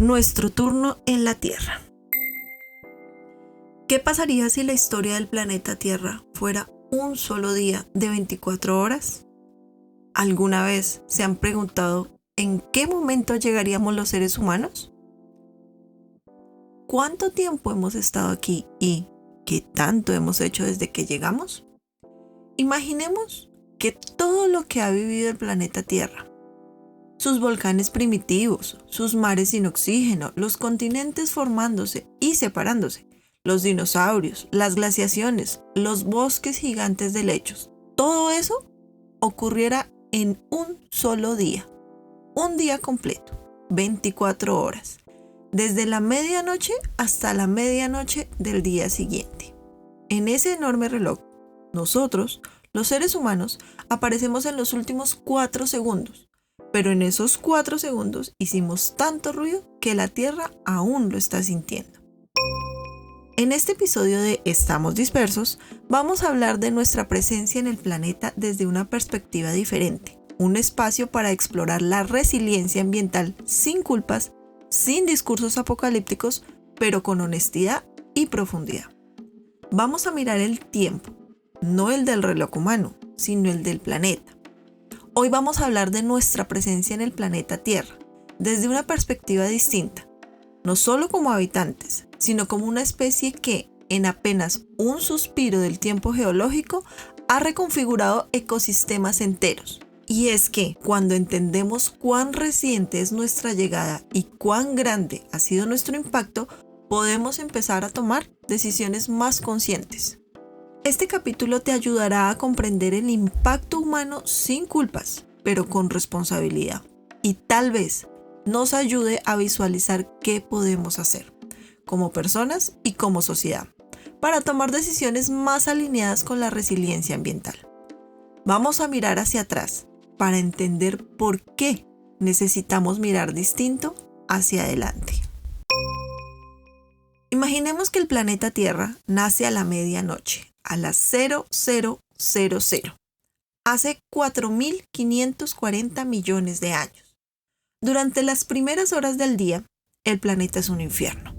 Nuestro turno en la Tierra. ¿Qué pasaría si la historia del planeta Tierra fuera un solo día de 24 horas? ¿Alguna vez se han preguntado en qué momento llegaríamos los seres humanos? ¿Cuánto tiempo hemos estado aquí y qué tanto hemos hecho desde que llegamos? Imaginemos que todo lo que ha vivido el planeta Tierra, sus volcanes primitivos, sus mares sin oxígeno, los continentes formándose y separándose, los dinosaurios, las glaciaciones, los bosques gigantes de helechos, todo eso ocurriera en un solo día, un día completo, 24 horas, desde la medianoche hasta la medianoche del día siguiente. En ese enorme reloj, nosotros, los seres humanos, aparecemos en los últimos 4 segundos, pero en esos 4 segundos hicimos tanto ruido que la Tierra aún lo está sintiendo. En este episodio de Estamos Dispersos, vamos a hablar de nuestra presencia en el planeta desde una perspectiva diferente, un espacio para explorar la resiliencia ambiental sin culpas, sin discursos apocalípticos, pero con honestidad y profundidad. Vamos a mirar el tiempo, no el del reloj humano, sino el del planeta. Hoy vamos a hablar de nuestra presencia en el planeta Tierra, desde una perspectiva distinta, no solo como habitantes, sino como una especie que, en apenas un suspiro del tiempo geológico, ha reconfigurado ecosistemas enteros. Y es que, cuando entendemos cuán reciente es nuestra llegada y cuán grande ha sido nuestro impacto, podemos empezar a tomar decisiones más conscientes. Este capítulo te ayudará a comprender el impacto humano sin culpas, pero con responsabilidad. Y tal vez nos ayude a visualizar qué podemos hacer, como personas y como sociedad, para tomar decisiones más alineadas con la resiliencia ambiental. Vamos a mirar hacia atrás para entender por qué necesitamos mirar distinto hacia adelante. Imaginemos que el planeta Tierra nace a la medianoche, a las 0000, hace 4.540 millones de años. Durante las primeras horas del día, el planeta es un infierno.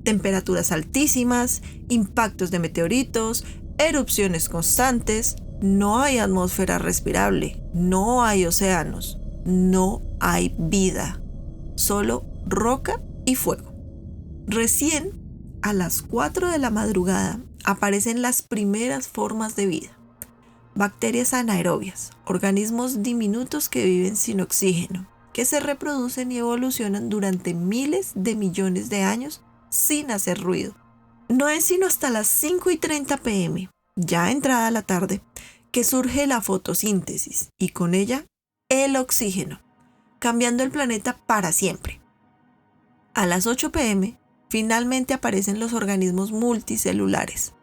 Temperaturas altísimas, impactos de meteoritos, erupciones constantes, no hay atmósfera respirable, no hay océanos, no hay vida, solo roca y fuego. Recién, a las 4 de la madrugada, aparecen las primeras formas de vida. Bacterias anaerobias, organismos diminutos que viven sin oxígeno, que se reproducen y evolucionan durante miles de millones de años sin hacer ruido. No es sino hasta las 5:30 p.m., ya entrada la tarde, que surge la fotosíntesis y con ella el oxígeno, cambiando el planeta para siempre. A las 8 p.m., finalmente aparecen los organismos multicelulares.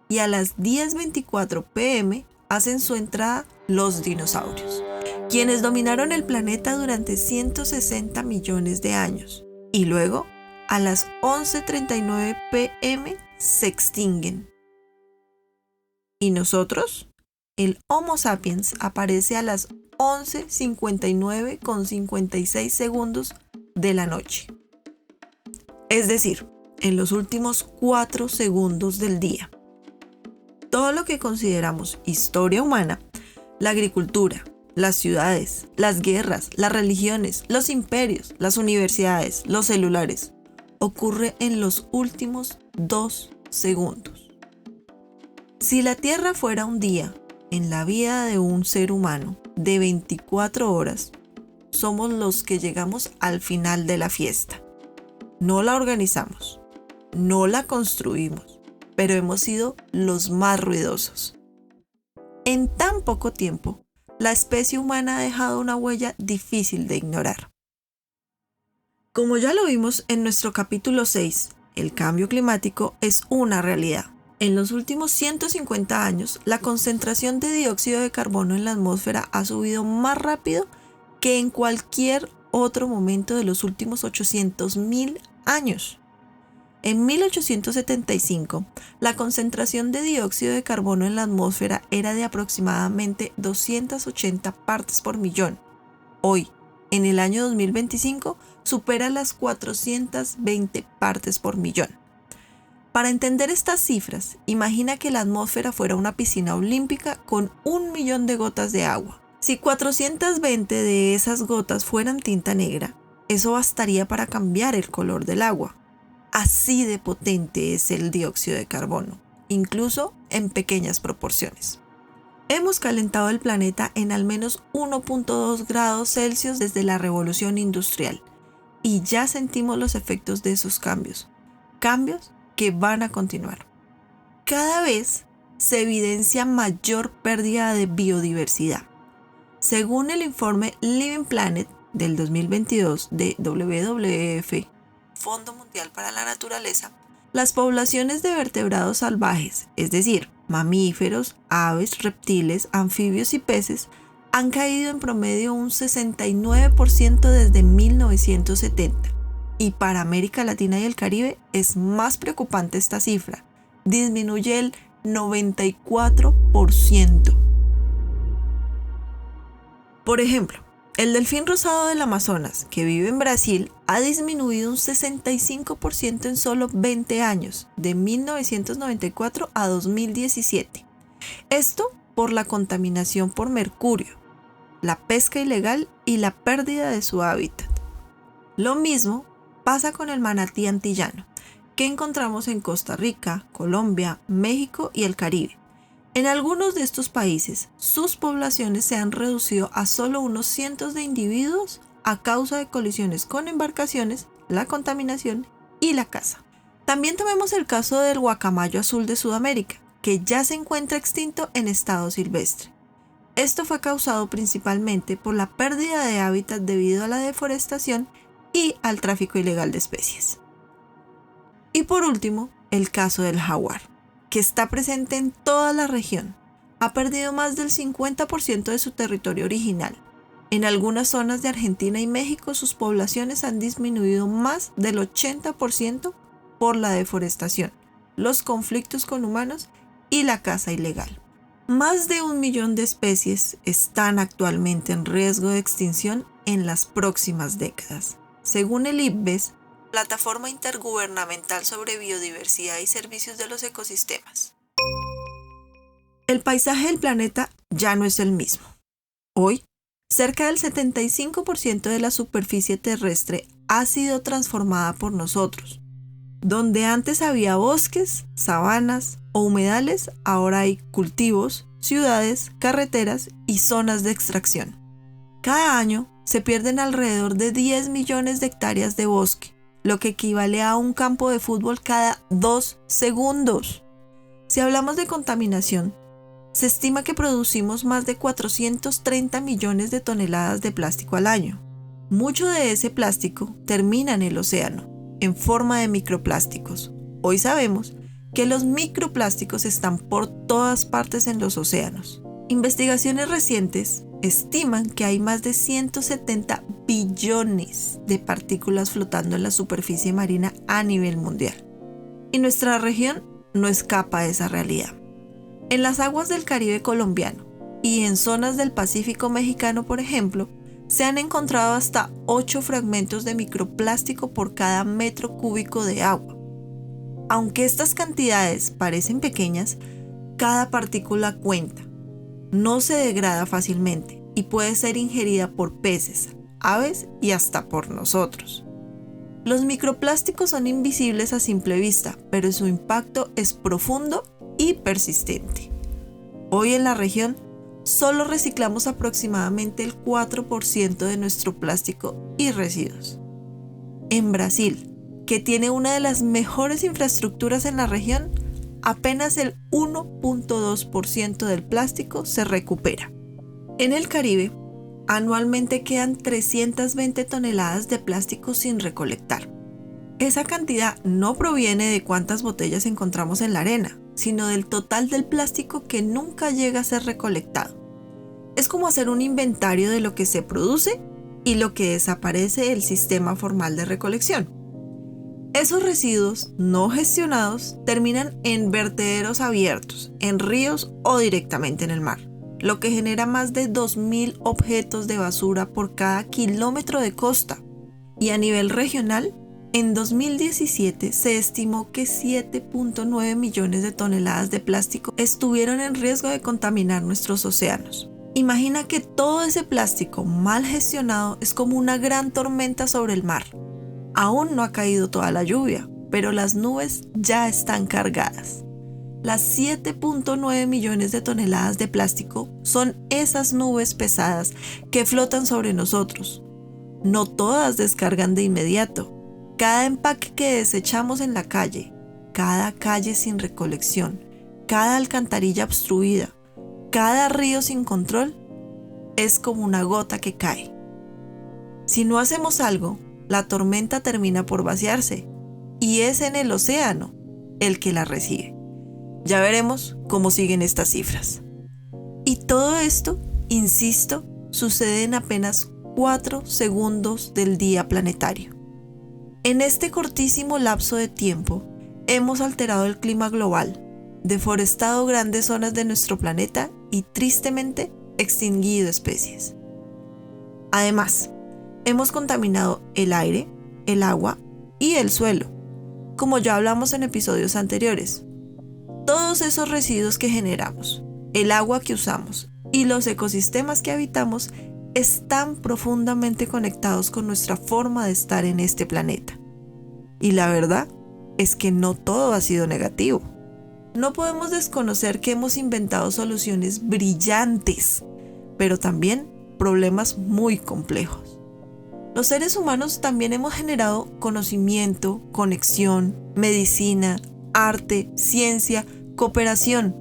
Y a las 10:24 p.m. hacen su entrada los dinosaurios, quienes dominaron el planeta durante 160 millones de años. Y luego, a las 11:39 p.m. se extinguen. ¿Y nosotros? El Homo sapiens aparece a las 11:59:56 segundos de la noche. Es decir, en los últimos 4 segundos del día. Todo lo que consideramos historia humana, la agricultura, las ciudades, las guerras, las religiones, los imperios, las universidades, los celulares, ocurre en los últimos 2 segundos. Si la Tierra fuera un día en la vida de un ser humano de 24 horas, somos los que llegamos al final de la fiesta. No la organizamos, no la construimos, pero hemos sido los más ruidosos. En tan poco tiempo, la especie humana ha dejado una huella difícil de ignorar. Como ya lo vimos en nuestro capítulo 6, el cambio climático es una realidad. En los últimos 150 años, la concentración de dióxido de carbono en la atmósfera ha subido más rápido que en cualquier otro momento de los últimos 800.000 años. En 1875, la concentración de dióxido de carbono en la atmósfera era de aproximadamente 280 partes por millón. Hoy, en el año 2025, supera las 420 partes por millón. Para entender estas cifras, imagina que la atmósfera fuera una piscina olímpica con 1 millón de gotas de agua. Si 420 de esas gotas fueran tinta negra, eso bastaría para cambiar el color del agua. Así de potente es el dióxido de carbono, incluso en pequeñas proporciones. Hemos calentado el planeta en al menos 1.2 grados Celsius desde la revolución industrial y ya sentimos los efectos de esos cambios que van a continuar. Cada vez se evidencia mayor pérdida de biodiversidad. Según el informe Living Planet del 2022 de WWF, Fondo Mundial para la Naturaleza, las poblaciones de vertebrados salvajes, es decir, mamíferos, aves, reptiles, anfibios y peces, han caído en promedio un 69% desde 1970. Y para América Latina y el Caribe es más preocupante esta cifra. Disminuye el 94%. Por ejemplo, el delfín rosado del Amazonas, que vive en Brasil, ha disminuido un 65% en solo 20 años, de 1994 a 2017. Esto por la contaminación por mercurio, la pesca ilegal y la pérdida de su hábitat. Lo mismo pasa con el manatí antillano, que encontramos en Costa Rica, Colombia, México y el Caribe. En algunos de estos países, sus poblaciones se han reducido a solo unos cientos de individuos a causa de colisiones con embarcaciones, la contaminación y la caza. También tomemos el caso del guacamayo azul de Sudamérica, que ya se encuentra extinto en estado silvestre. Esto fue causado principalmente por la pérdida de hábitat debido a la deforestación y al tráfico ilegal de especies. Y por último, el caso del jaguar, que está presente en toda la región. Ha perdido más del 50% de su territorio original. En algunas zonas de Argentina y México sus poblaciones han disminuido más del 80% por la deforestación, los conflictos con humanos y la caza ilegal. Más de 1 millón de especies están actualmente en riesgo de extinción en las próximas décadas. Según el IPBES, Plataforma Intergubernamental sobre Biodiversidad y Servicios de los Ecosistemas. El paisaje del planeta ya no es el mismo. Hoy, cerca del 75% de la superficie terrestre ha sido transformada por nosotros. Donde antes había bosques, sabanas o humedales, ahora hay cultivos, ciudades, carreteras y zonas de extracción. Cada año se pierden alrededor de 10 millones de hectáreas de bosque, lo que equivale a un campo de fútbol cada 2 segundos. Si hablamos de contaminación, se estima que producimos más de 430 millones de toneladas de plástico al año. Mucho de ese plástico termina en el océano, en forma de microplásticos. Hoy sabemos que los microplásticos están por todas partes en los océanos. Investigaciones recientes estiman que hay más de 170 billones de partículas flotando en la superficie marina a nivel mundial. Y nuestra región no escapa de esa realidad. En las aguas del Caribe colombiano y en zonas del Pacífico mexicano, por ejemplo, se han encontrado hasta 8 fragmentos de microplástico por cada metro cúbico de agua. Aunque estas cantidades parecen pequeñas, cada partícula cuenta. No se degrada fácilmente y puede ser ingerida por peces, aves y hasta por nosotros. Los microplásticos son invisibles a simple vista, pero su impacto es profundo y persistente. Hoy en la región solo reciclamos aproximadamente el 4% de nuestro plástico y residuos. En Brasil, que tiene una de las mejores infraestructuras en la región, apenas el 1.2% del plástico se recupera. En el Caribe, anualmente quedan 320 toneladas de plástico sin recolectar. Esa cantidad no proviene de cuántas botellas encontramos en la arena, sino del total del plástico que nunca llega a ser recolectado. Es como hacer un inventario de lo que se produce y lo que desaparece del sistema formal de recolección. Esos residuos no gestionados terminan en vertederos abiertos, en ríos o directamente en el mar, lo que genera más de 2.000 objetos de basura por cada kilómetro de costa. Y a nivel regional, en 2017 se estimó que 7.9 millones de toneladas de plástico estuvieron en riesgo de contaminar nuestros océanos. Imagina que todo ese plástico mal gestionado es como una gran tormenta sobre el mar. Aún no ha caído toda la lluvia, pero las nubes ya están cargadas. Las 7.9 millones de toneladas de plástico son esas nubes pesadas que flotan sobre nosotros. No todas descargan de inmediato. Cada empaque que desechamos en la calle, cada calle sin recolección, cada alcantarilla obstruida, cada río sin control, es como una gota que cae. Si no hacemos algo, la tormenta termina por vaciarse y es en el océano el que la recibe. Ya veremos cómo siguen estas cifras. Y todo esto, insisto, sucede en apenas 4 segundos del día planetario. En este cortísimo lapso de tiempo, hemos alterado el clima global, deforestado grandes zonas de nuestro planeta y tristemente extinguido especies. Además, hemos contaminado el aire, el agua y el suelo, como ya hablamos en episodios anteriores. Todos esos residuos que generamos, el agua que usamos y los ecosistemas que habitamos están profundamente conectados con nuestra forma de estar en este planeta. Y la verdad es que no todo ha sido negativo. No podemos desconocer que hemos inventado soluciones brillantes, pero también problemas muy complejos. Los seres humanos también hemos generado conocimiento, conexión, medicina, arte, ciencia, cooperación,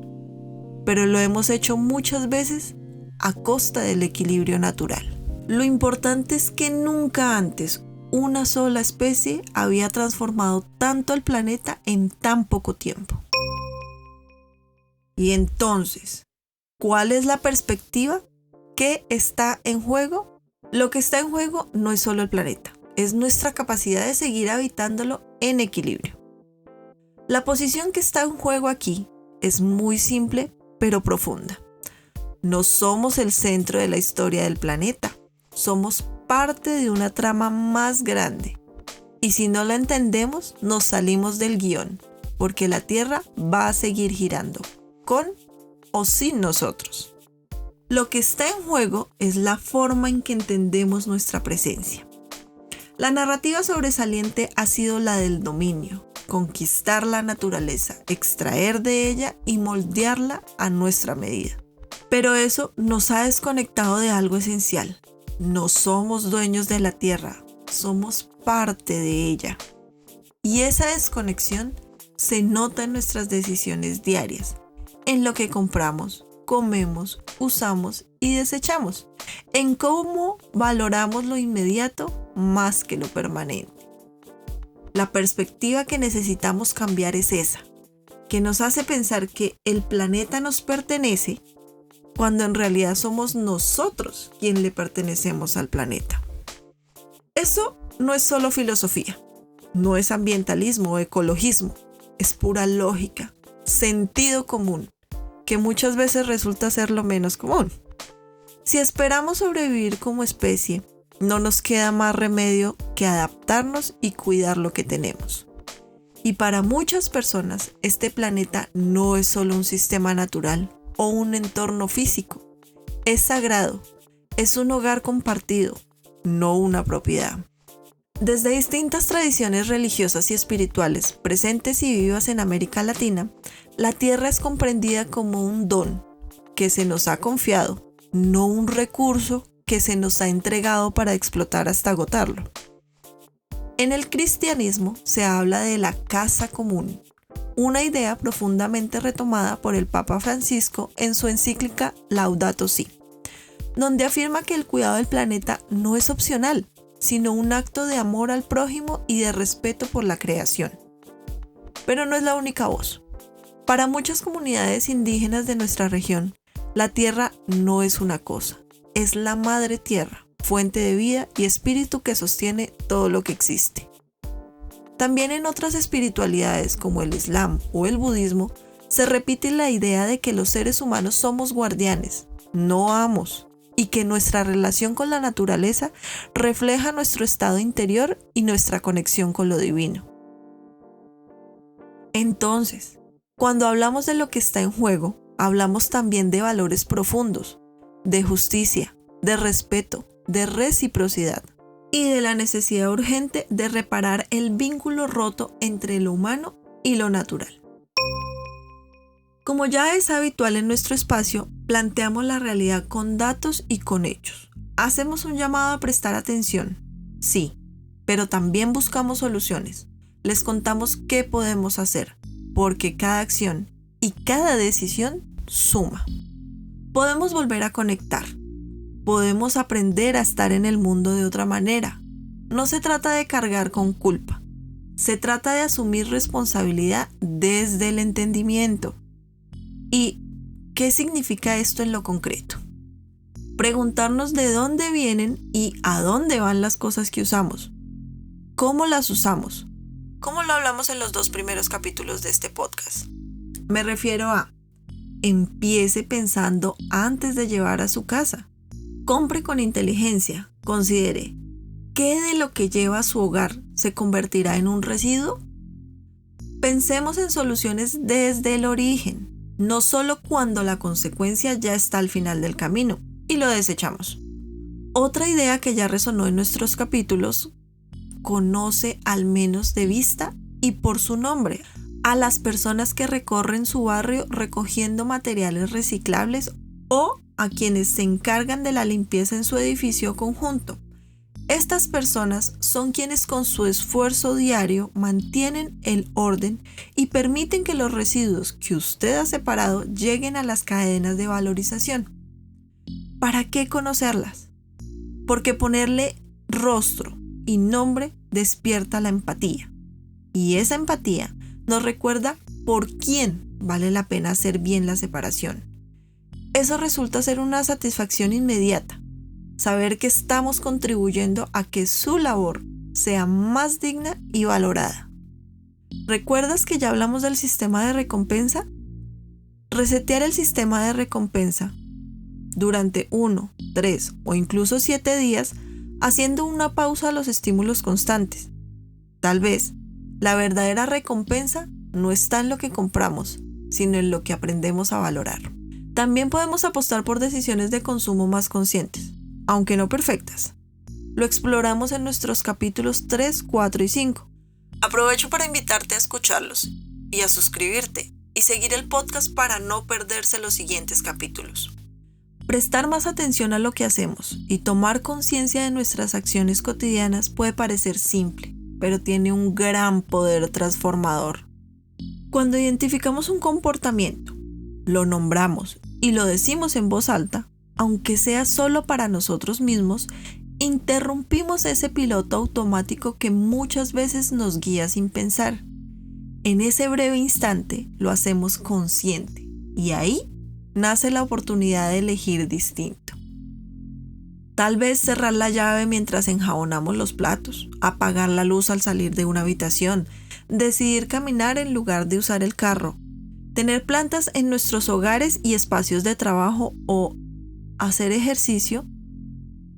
pero lo hemos hecho muchas veces a costa del equilibrio natural. Lo importante es que nunca antes una sola especie había transformado tanto al planeta en tan poco tiempo. Y entonces, ¿cuál es la perspectiva? ¿Qué está en juego? Lo que está en juego no es solo el planeta, es nuestra capacidad de seguir habitándolo en equilibrio. La posición que está en juego aquí es muy simple, pero profunda. No somos el centro de la historia del planeta, somos parte de una trama más grande. Y si no la entendemos, nos salimos del guión, porque la Tierra va a seguir girando, con o sin nosotros. Lo que está en juego es la forma en que entendemos nuestra presencia. La narrativa sobresaliente ha sido la del dominio, conquistar la naturaleza, extraer de ella y moldearla a nuestra medida. Pero eso nos ha desconectado de algo esencial. No somos dueños de la tierra, somos parte de ella. Y esa desconexión se nota en nuestras decisiones diarias, en lo que compramos, comemos, usamos y desechamos, en cómo valoramos lo inmediato más que lo permanente. La perspectiva que necesitamos cambiar es esa, que nos hace pensar que el planeta nos pertenece cuando en realidad somos nosotros quien le pertenecemos al planeta. Eso no es solo filosofía, no es ambientalismo o ecologismo, es pura lógica, sentido común, que muchas veces resulta ser lo menos común. Si esperamos sobrevivir como especie, no nos queda más remedio que adaptarnos y cuidar lo que tenemos. Y para muchas personas, este planeta no es solo un sistema natural o un entorno físico. Es sagrado, es un hogar compartido, no una propiedad. Desde distintas tradiciones religiosas y espirituales presentes y vivas en América Latina, la tierra es comprendida como un don que se nos ha confiado, no un recurso que se nos ha entregado para explotar hasta agotarlo. En el cristianismo se habla de la casa común, una idea profundamente retomada por el Papa Francisco en su encíclica Laudato Si, donde afirma que el cuidado del planeta no es opcional, sino un acto de amor al prójimo y de respeto por la creación. Pero no es la única voz. Para muchas comunidades indígenas de nuestra región, la tierra no es una cosa, es la madre tierra, fuente de vida y espíritu que sostiene todo lo que existe. También en otras espiritualidades como el Islam o el budismo, se repite la idea de que los seres humanos somos guardianes, no amos, y que nuestra relación con la naturaleza refleja nuestro estado interior y nuestra conexión con lo divino. Entonces, cuando hablamos de lo que está en juego, hablamos también de valores profundos, de justicia, de respeto, de reciprocidad y de la necesidad urgente de reparar el vínculo roto entre lo humano y lo natural. Como ya es habitual en nuestro espacio, planteamos la realidad con datos y con hechos. Hacemos un llamado a prestar atención, sí, pero también buscamos soluciones. Les contamos qué podemos hacer, porque cada acción y cada decisión suma. Podemos volver a conectar. Podemos aprender a estar en el mundo de otra manera. No se trata de cargar con culpa. Se trata de asumir responsabilidad desde el entendimiento. ¿Y qué significa esto en lo concreto? Preguntarnos de dónde vienen y a dónde van las cosas que usamos. ¿Cómo las usamos? ¿Cómo lo hablamos en los 2 primeros capítulos de este podcast? Me refiero a: empiece pensando antes de llevar a su casa. Compre con inteligencia. Considere, ¿qué de lo que lleva a su hogar se convertirá en un residuo? Pensemos en soluciones desde el origen, no solo cuando la consecuencia ya está al final del camino y lo desechamos. Otra idea que ya resonó en nuestros capítulos: conoce al menos de vista y por su nombre a las personas que recorren su barrio recogiendo materiales reciclables o a quienes se encargan de la limpieza en su edificio conjunto. Estas personas son quienes con su esfuerzo diario mantienen el orden y permiten que los residuos que usted ha separado lleguen a las cadenas de valorización. ¿Para qué conocerlas? Porque ponerle rostro y nombre despierta la empatía. Y esa empatía nos recuerda por quién vale la pena hacer bien la separación. Eso resulta ser una satisfacción inmediata. Saber que estamos contribuyendo a que su labor sea más digna y valorada. ¿Recuerdas que ya hablamos del sistema de recompensa? Resetear el sistema de recompensa durante 1, 3 o incluso 7 días, haciendo una pausa a los estímulos constantes. Tal vez la verdadera recompensa no está en lo que compramos, sino en lo que aprendemos a valorar. También podemos apostar por decisiones de consumo más conscientes, aunque no perfectas. Lo exploramos en nuestros capítulos 3, 4 y 5. Aprovecho para invitarte a escucharlos y a suscribirte y seguir el podcast para no perderse los siguientes capítulos. Prestar más atención a lo que hacemos y tomar conciencia de nuestras acciones cotidianas puede parecer simple, pero tiene un gran poder transformador. Cuando identificamos un comportamiento, lo nombramos y lo decimos en voz alta, aunque sea solo para nosotros mismos, interrumpimos ese piloto automático que muchas veces nos guía sin pensar. En ese breve instante lo hacemos consciente y ahí nace la oportunidad de elegir distinto. Tal vez cerrar la llave mientras enjabonamos los platos, apagar la luz al salir de una habitación, decidir caminar en lugar de usar el carro, tener plantas en nuestros hogares y espacios de trabajo o hacer ejercicio.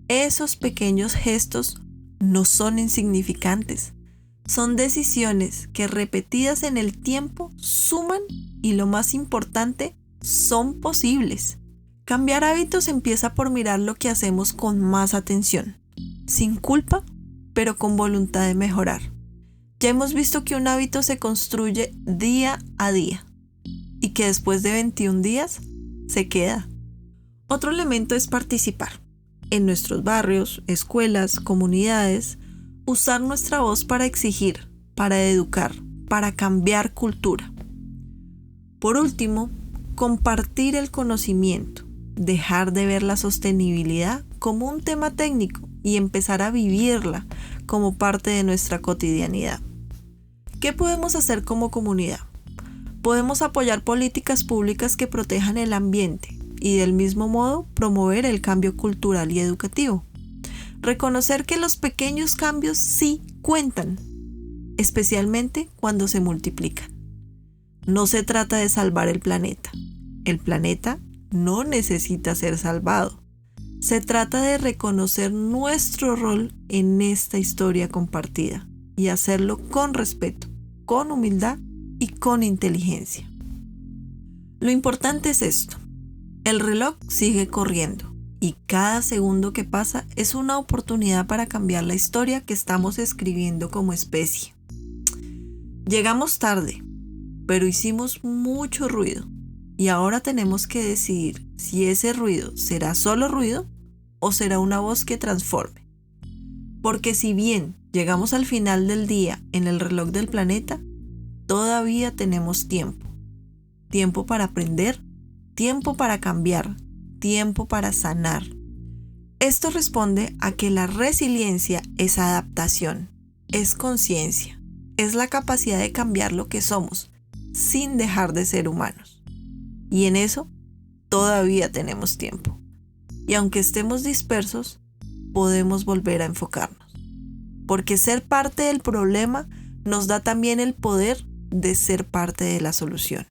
Esos pequeños gestos no son insignificantes. Son decisiones que repetidas en el tiempo suman y lo más importante, son posibles. Cambiar hábitos empieza por mirar lo que hacemos con más atención, sin culpa, pero con voluntad de mejorar. Ya hemos visto que un hábito se construye día a día y que después de 21 días se queda. Otro elemento es participar. En nuestros barrios, escuelas, comunidades, usar nuestra voz para exigir, para educar, para cambiar cultura. Por último, compartir el conocimiento, dejar de ver la sostenibilidad como un tema técnico y empezar a vivirla como parte de nuestra cotidianidad. ¿Qué podemos hacer como comunidad? Podemos apoyar políticas públicas que protejan el ambiente y del mismo modo promover el cambio cultural y educativo. Reconocer que los pequeños cambios sí cuentan, especialmente cuando se multiplican. No se trata de salvar el planeta. El planeta no necesita ser salvado. Se trata de reconocer nuestro rol en esta historia compartida y hacerlo con respeto, con humildad y con inteligencia. Lo importante es esto: el reloj sigue corriendo y cada segundo que pasa es una oportunidad para cambiar la historia que estamos escribiendo como especie. Llegamos tarde, pero hicimos mucho ruido y ahora tenemos que decidir si ese ruido será solo ruido o será una voz que transforme. Porque si bien llegamos al final del día en el reloj del planeta, todavía tenemos tiempo. Tiempo para aprender, tiempo para cambiar, tiempo para sanar. Esto responde a que la resiliencia es adaptación, es conciencia, es la capacidad de cambiar lo que somos sin dejar de ser humanos. Y en eso todavía tenemos tiempo. Y aunque estemos dispersos, podemos volver a enfocarnos. Porque ser parte del problema nos da también el poder de ser parte de la solución.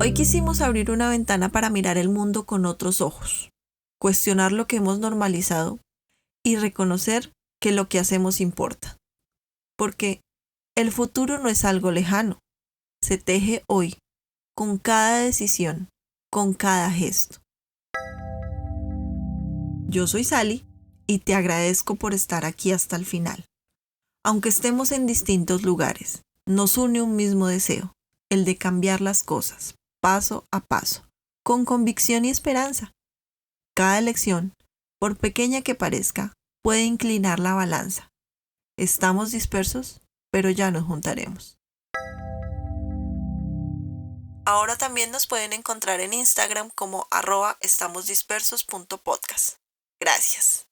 Hoy quisimos abrir una ventana para mirar el mundo con otros ojos, cuestionar lo que hemos normalizado y reconocer que lo que hacemos importa. Porque el futuro no es algo lejano, se teje hoy, con cada decisión, con cada gesto. Yo soy Sally y te agradezco por estar aquí hasta el final. Aunque estemos en distintos lugares, nos une un mismo deseo, el de cambiar las cosas, paso a paso, con convicción y esperanza. Cada elección, por pequeña que parezca, puede inclinar la balanza. Estamos dispersos, pero ya nos juntaremos. Ahora también nos pueden encontrar en Instagram como @estamosdispersos.podcast. Gracias.